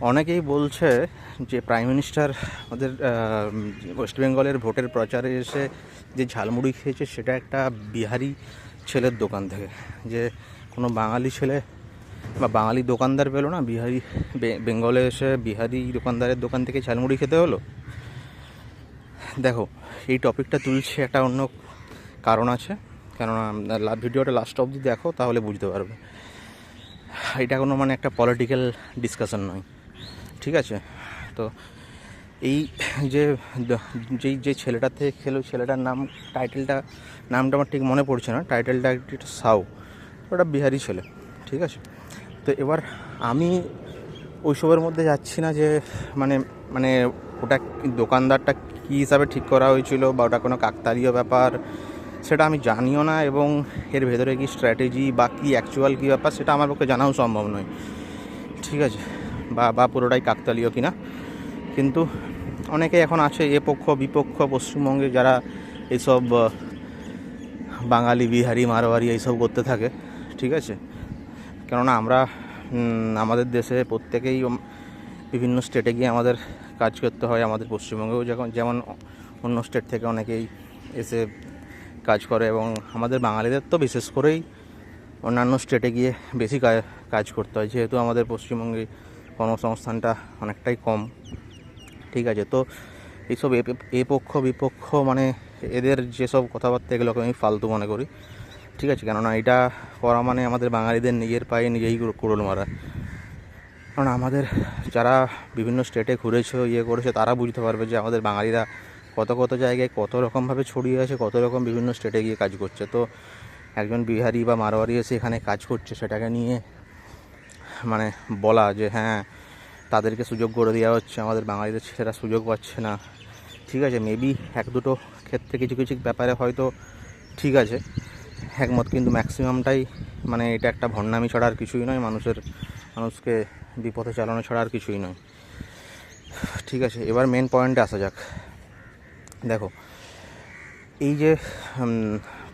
অনেকেই বলছে যে প্রাইম মিনিস্টার আমাদের ওয়েস্ট বেঙ্গলের ভোটের প্রচারে এসে যে ঝালমুড়ি খেয়েছে সেটা একটা বিহারি ছেলের দোকান থেকে, যে কোনো বাঙালি ছেলে বা বাঙালি দোকানদার পেলো না, বিহারি বেঙ্গলে এসে বিহারি দোকানদারের দোকান থেকে ঝালমুড়ি খেতে হলো। দেখো, এই টপিকটা তুলছে একটা অন্য কারণ আছে, কেননা ভিডিওটা লাস্ট অবধি দেখো, তাহলে বুঝতে পারবে। এটা কোনো মানে একটা পলিটিক্যাল ডিসকাশন নয়, ঠিক আছে? তো এই যে যে ছেলেটার থেকে খেলো, ছেলেটার নামটা আমার ঠিক মনে পড়ছে না, টাইটেলটা একটু সাউ, ওটা বিহারি ছেলে, ঠিক আছে? তো এবার আমি ওইসবের মধ্যে যাচ্ছি না যে মানে মানে ওটা দোকানদারটা কী হিসাবে ঠিক করা হয়েছিল বা ওটা কোনো কাকতালীয় ব্যাপার সেটা আমি জানিও না, এবং এর ভেতরে কি স্ট্র্যাটেজি বা কী অ্যাকচুয়াল কী ব্যাপার সেটা আমার পক্ষে জানাও সম্ভব নয়, ঠিক আছে? বা পুরোটাই কাকতালীয় কিনা। কিন্তু অনেকে এখন আছে এ পক্ষ বিপক্ষ, পশ্চিমবঙ্গে যারা এইসব বাঙালি বিহারি মারোয়ারি এইসব করতে থাকে, ঠিক আছে? কেননা আমরা আমাদের দেশে প্রত্যেকেই বিভিন্ন স্টেটে গিয়ে আমাদের কাজ করতে হয়। আমাদের পশ্চিমবঙ্গেও যেমন অন্য স্টেট থেকে অনেকেই এসে কাজ করে, এবং আমাদের বাঙালিদের তো বিশেষ করেই অন্যান্য স্টেটে গিয়ে বেশি কাজ করতে হয়, যেহেতু আমাদের পশ্চিমবঙ্গে কর্মসংস্থানটা অনেকটাই কম, ঠিক আছে? তো এইসব এ পক্ষ বিপক্ষ মানে এদের যেসব কথাবার্তা, এগুলোকে আমি ফালতু মনে করি, ঠিক আছে? কেননা এটা করা মানে আমাদের বাঙালিদের নিজের পায়ে নিজেই কুড়োল মারা। কারণ আমাদের যারা বিভিন্ন স্টেটে ঘুরেছে করেছে তারা বুঝতে পারবে যে আমাদের বাঙালিরা কত জায়গায় কত রকমভাবে ছড়িয়ে আছে, কত রকম বিভিন্ন স্টেটে গিয়ে কাজ করছে। তো একজন বিহারি বা মারোয়ারি এসে এখানে কাজ করছে, সেটাকে নিয়ে মানে বলা যে হ্যাঁ তাদেরকে সুযোগ করে দেওয়া হচ্ছে, আমাদের বাঙালিদের ছেলেরা সুযোগ পাচ্ছে না, ঠিক আছে? মেবি এক দুটো ক্ষেত্রে কিছু কিছু ব্যাপারে হয়তো ঠিক আছে একমত, কিন্তু ম্যাক্সিমামটাই মানে এটা একটা ভণ্ডামি ছাড়া আর কিছুই নয়, মানুষকে বিপথে চালানো ছাড়া আর কিছুই নয়, ঠিক আছে? এবার মেন পয়েন্টে আসা যাক। দেখো, এই যে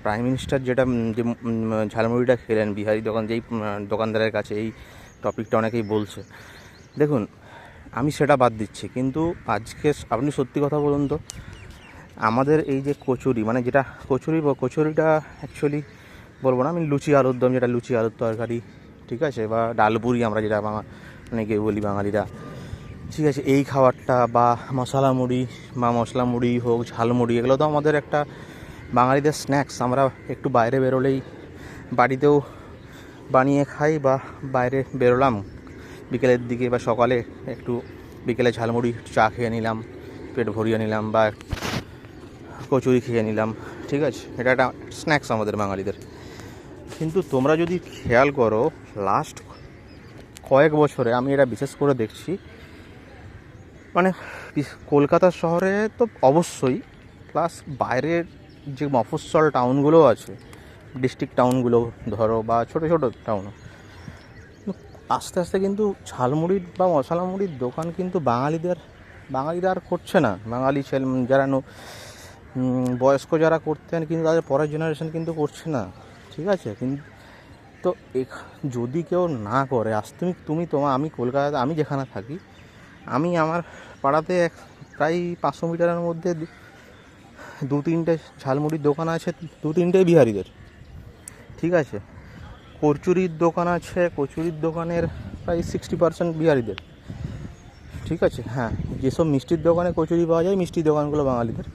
প্রাইম মিনিস্টার যেটা যে ঝালমুড়িটা খেলেন বিহারি যেই দোকানদারের কাছে, এই টপিকটা অনেকেই বলছে। দেখুন, আমি সেটা বাদ দিচ্ছি, কিন্তু আজকে আপনি সত্যি কথা বলুন তো, আমাদের এই যে কচুরি, মানে যেটা কচুরিটা অ্যাকচুয়ালি বলবো না, আমি লুচি আলুর দম, যেটা লুচি আলুর তরকারি, ঠিক আছে? বা ডালপুরি আমরা যেটা অনেকে বলি বাঙালিরা, ঠিক আছে? এই খাবারটা বা মশলা মুড়ি হোক, ঝালমুড়ি, এগুলো তো আমাদের একটা বাঙালিদের স্ন্যাক্স। আমরা একটু বাইরে বেরোলেই, বাড়িতেও বানিয়ে খাই বা বাইরে বেরোলাম বিকেলের দিকে বা সকালে, একটু বিকেলে ঝালমুড়ি চা খেয়ে নিলাম, পেট ভরিয়ে নিলাম, বা কচুরি খেয়ে নিলাম, ঠিক আছে? এটা একটা স্ন্যাক্স আমাদের বাঙালিদের। কিন্তু তোমরা যদি খেয়াল করো, লাস্ট কয়েক বছরে আমি এটা বিশেষ করে দেখছি, মানে কলকাতা শহরে তো অবশ্যই, প্লাস বাইরের যে মফস্বল টাউনগুলো আছে, ডিস্ট্রিক্ট টাউনগুলো ধরো বা ছোটো ছোটো টাউনও, আস্তে আস্তে কিন্তু ঝালমুড়ির বা মশলা মুড়ির দোকান কিন্তু বাঙালিরা আর করছে না। বাঙালি ছেলে যারা বয়স্ক যারা করতেন, কিন্তু তাদের পরের জেনারেশন কিন্তু করছে না, ঠিক আছে? কিন্তু তো যদি কেউ না করে, আমি কলকাতাতে, আমি যেখানে থাকি, আমি আমার পাড়াতে প্রায় 500 মিটারের মধ্যে 2-3টে ঝালমুড়ির দোকান আছে, 2-3টেই বিহারিদের, ঠিক আছে? কচুরির দোকান আছে, কচুরির দোকানের প্রায় 60% বিহারিদের, ঠিক আছে? হ্যাঁ, যেসব মিষ্টির দোকানে কচুরি পাওয়া যায়, মিষ্টির দোকানগুলো বাঙালিদের।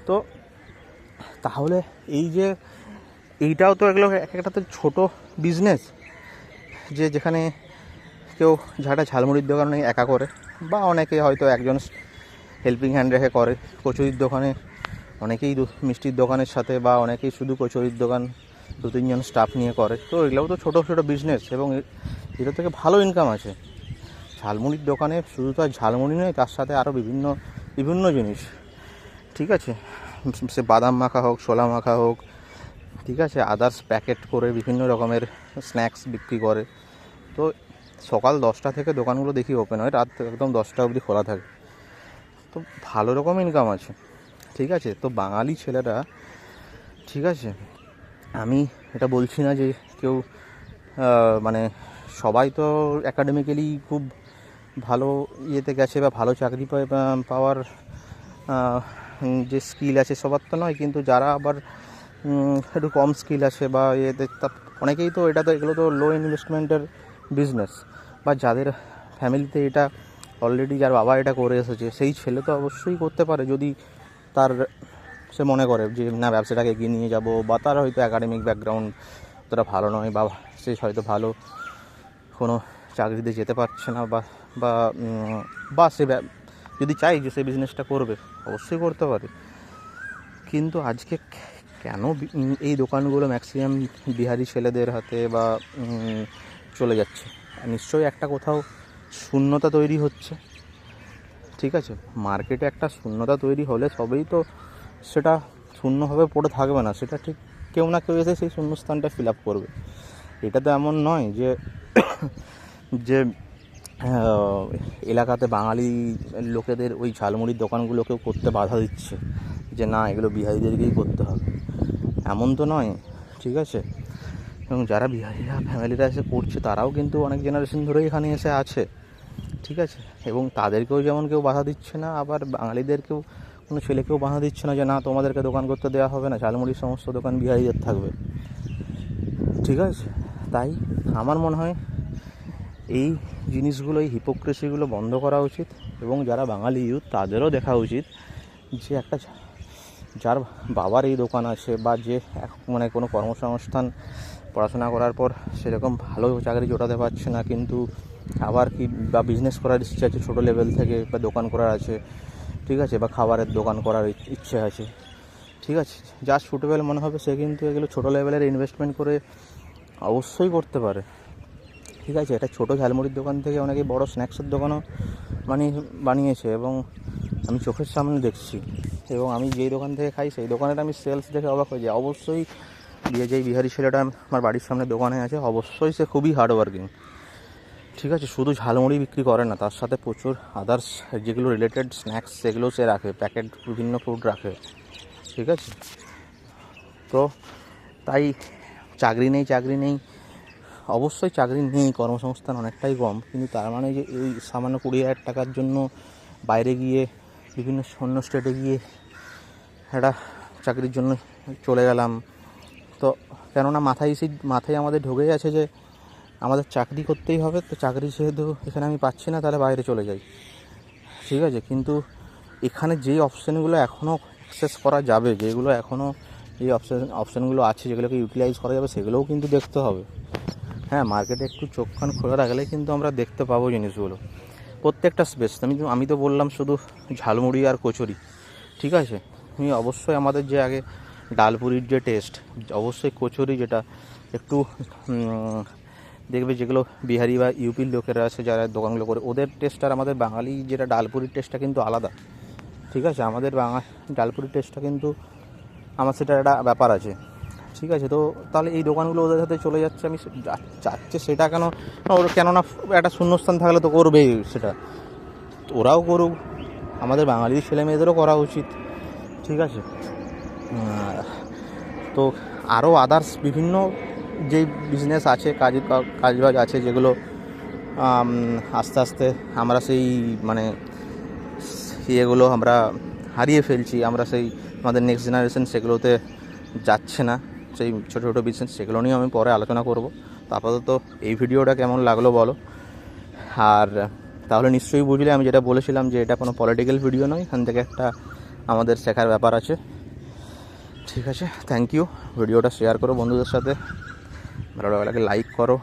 তো তাহলে এইটাও তো এগুলো একটা তো ছোটো বিজনেস, যেখানে কেউ ঝালমুড়ির দোকান একা করে, বা অনেকে হয়তো একজন হেল্পিং হ্যান্ড রেখে করে। কচুরির দোকানে অনেকেই মিষ্টির দোকানের সাথে, বা অনেকেই শুধু কচুরির দোকান 2-3 জন স্টাফ নিয়ে করে। তো এগুলোও তো ছোটো ছোটো বিজনেস, এবং এটা থেকে ভালো ইনকাম আছে। ঝালমুড়ির দোকানে শুধু তো আর ঝালমুড়ি নয়, তার সাথে আরও বিভিন্ন জিনিস, ঠিক আছে? সে বাদাম মাখা হোক, ছোলা মাখা হোক, ঠিক আছে? আদার্স প্যাকেট করে বিভিন্ন রকমের স্ন্যাক্স বিক্রি করে। তো সকাল 10টা থেকে দোকানগুলো দেখি ওপেন হয়, রাত একদম 10টা অবধি খোলা থাকে। তো ভালো রকম ইনকাম আছে, ঠিক আছে? তো বাঙালি ছেলেরা, ঠিক আছে, আমি এটা বলছি না যে কেউ মানে সবাই তো অ্যাকাডেমিক্যালি খুব ভালো ইয়েতে গেছে বা ভালো চাকরি পাওয়ার যে স্কিল আছে সবার তো নয়, কিন্তু যারা আবার একটু কম স্কিল আছে বা ইয়েতে অনেকেই তো এগুলো তো লো ইনভেস্টমেন্টের বিজনেস, বা যাদের ফ্যামিলিতে এটা অলরেডি যার বাবা এটা করে এসেছে সেই ছেলে তো অবশ্যই করতে পারে, যদি তার সে মনে করে যে না ব্যবসাটাকে এগিয়ে নিয়ে যাব, বা তার হয়তো একাডেমিক ব্যাকগ্রাউন্ড অতটা ভালো নয়, বা সে হয়তো ভালো কোনো চাকরিতে যেতে পারছে না, বা সে যদি চাই যে সে বিজনেসটা করবে অবশ্যই করতে পারে। কিন্তু আজকে কেন এই দোকানগুলো ম্যাক্সিমাম বিহারি ছেলেদের হাতে বা চলে যাচ্ছে? নিশ্চয়ই একটা কোথাও শূন্যতা তৈরি হচ্ছে, ঠিক আছে? মার্কেটে একটা শূন্যতা তৈরি হলে সবেই তো সেটা শূন্যভাবে পড়ে থাকবে না, সেটা ঠিক কেউ না কেউ এসে সেই শূন্যস্থানটা ফিল আপ করবে। এটা তো এমন নয় যে যে এলাকাতে বাঙালি লোকেদের ওই ঝালমুড়ির দোকানগুলোকেও করতে বাধা দিচ্ছে যে না এগুলো বিহারিদেরকেই করতে হবে, এমন তো নয়, ঠিক আছে? এবং যারা বিহারিরা ফ্যামিলিরা এসে করছে তারাও কিন্তু অনেক জেনারেশন ধরেই এখানে এসে আছে, ঠিক আছে? এবং তাদেরকেও যেমন কেউ বাধা দিচ্ছে না, আবার বাঙালিদেরকেও কোনো ছেলেকেও বাধা দিচ্ছে না যে না তোমাদেরকে দোকান করতে দেওয়া হবে না, ঝালমুড়ির সমস্ত দোকান বিহারিদের থাকবে, ঠিক আছে? তাই আমার মনে হয় এই জিনিসগুলো, এই হিপোক্রেসিগুলো বন্ধ করা উচিত, এবং যারা বাঙালি ইউথ তাদেরও দেখা উচিত যে একটা যার বাবার এই দোকান আছে বা যে মানে কোনো কর্মসংস্থান পড়াশোনা করার পর সেরকম ভালো চাকরি জোটাতে পারছে না, কিন্তু আবার কি বা বিজনেস করার ইচ্ছে আছে ছোটো লেভেল থেকে, বা দোকান করার আছে, ঠিক আছে, বা খাবারের দোকান করার ইচ্ছে আছে, ঠিক আছে, যা সুটেবল মনে হবে সে কিন্তু এগুলো ছোটো লেভেলের ইনভেস্টমেন্ট করে অবশ্যই করতে পারে, ঠিক আছে? এটা ছোটো ঝালমুড়ির দোকান থেকে অনেকে বড় স্ন্যাক্সের দোকানও বানিয়েছে, এবং আমি চোখের সামনে দেখছি, এবং আমি যেই দোকান থেকে খাই সেই দোকানের আমি সেলস দেখে অবাক হয়ে যাই। অবশ্যই যেই বিহারি ছেলেটা আমার বাড়ির সামনে দোকানে আছে অবশ্যই সে খুবই হার্ডওয়ার্কিং, ঠিক আছে? শুধু ঝালমুড়ি বিক্রি করে না, তার সাথে প্রচুর আদার্স যেগুলো রিলেটেড স্ন্যাক্স সেগুলো সে রাখে, প্যাকেট বিভিন্ন ফুড রাখে, ঠিক আছে? তো তাই চাকরি নেই, অবশ্যই চাকরি নেই, কর্মসংস্থান অনেকটাই কম, কিন্তু তার মানে যে এই সামান্য 20,000 টাকার জন্য বাইরে গিয়ে বিভিন্ন অন্য স্টেটে গিয়ে একটা চাকরির জন্য চলে গেলাম, তো কেননা মাথায় আমাদের ঢুকে গেছে যে আমাদের চাকরি করতেই হবে, তো চাকরি যেহেতু এখানে আমি পাচ্ছি না তাহলে বাইরে চলে যাই, ঠিক আছে? কিন্তু এখানে যেই অপশানগুলো এখনও অ্যাক্সেস করা যাবে, যেগুলো এখনও এই অপশানগুলো আছে যেগুলোকে ইউটিলাইজ করা যাবে সেগুলোও কিন্তু দেখতে হবে। হ্যাঁ, মার্কেটে একটু চোখ কান খোলা রাখলে কিন্তু আমরা দেখতে পাবো জিনিসগুলো, প্রত্যেকটা স্পেস। আমি তো বললাম শুধু ঝালমুড়ি আর কচুরি, ঠিক আছে? তুমি অবশ্যই আমাদের যে আগে ডালপুরির যে টেস্ট, অবশ্যই কচুরি যেটা একটু দেখবে যেগুলো বিহারি বা ইউপির লোকেরা আছে যারা দোকানগুলো করে, ওদের টেস্ট আর আমাদের বাঙালি যেটা ডালপুরির টেস্টটা কিন্তু আলাদা, ঠিক আছে? আমাদের ডালপুরির টেস্টটা কিন্তু আমার সেটা একটা ব্যাপার আছে, ঠিক আছে? তো তাহলে এই দোকানগুলো ওদের সাথে চলে যাচ্ছে, আমি যাচ্ছে সেটা কেননা একটা শূন্যস্থান থাকলে তো করবেই সেটা, ওরাও করুক, আমাদের বাঙালির ছেলে মেয়েদেরও করা উচিত, ঠিক আছে? তো আরও আদার্স বিভিন্ন যেই বিজনেস আছে, কাজবাজ আছে, যেগুলো আস্তে আস্তে আমরা সেই মানে ইয়েগুলো আমরা হারিয়ে ফেলছি, আমরা সেই আমাদের নেক্সট জেনারেশন সেগুলোতে যাচ্ছে না, সেই ছোটো ছোটো বিজনেস, সেগুলো নিয়ে আমি পরে আলোচনা করব। তো আপাতত এই ভিডিওটা কেমন লাগলো বলো, আর তাহলে নিশ্চয়ই বুঝলে আমি যেটা বলেছিলাম যে এটা কোনো পলিটিক্যাল ভিডিও নয়, এখান থেকে একটা আমাদের শেখার ব্যাপার আছে, ঠিক আছে? Thank you. ভিডিওটা শেয়ার করো বন্ধুদের সাথে, ভালো লাগলে লাইক করো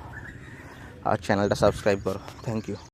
আর চ্যানেলটা সাবস্ক্রাইব করো। Thank you.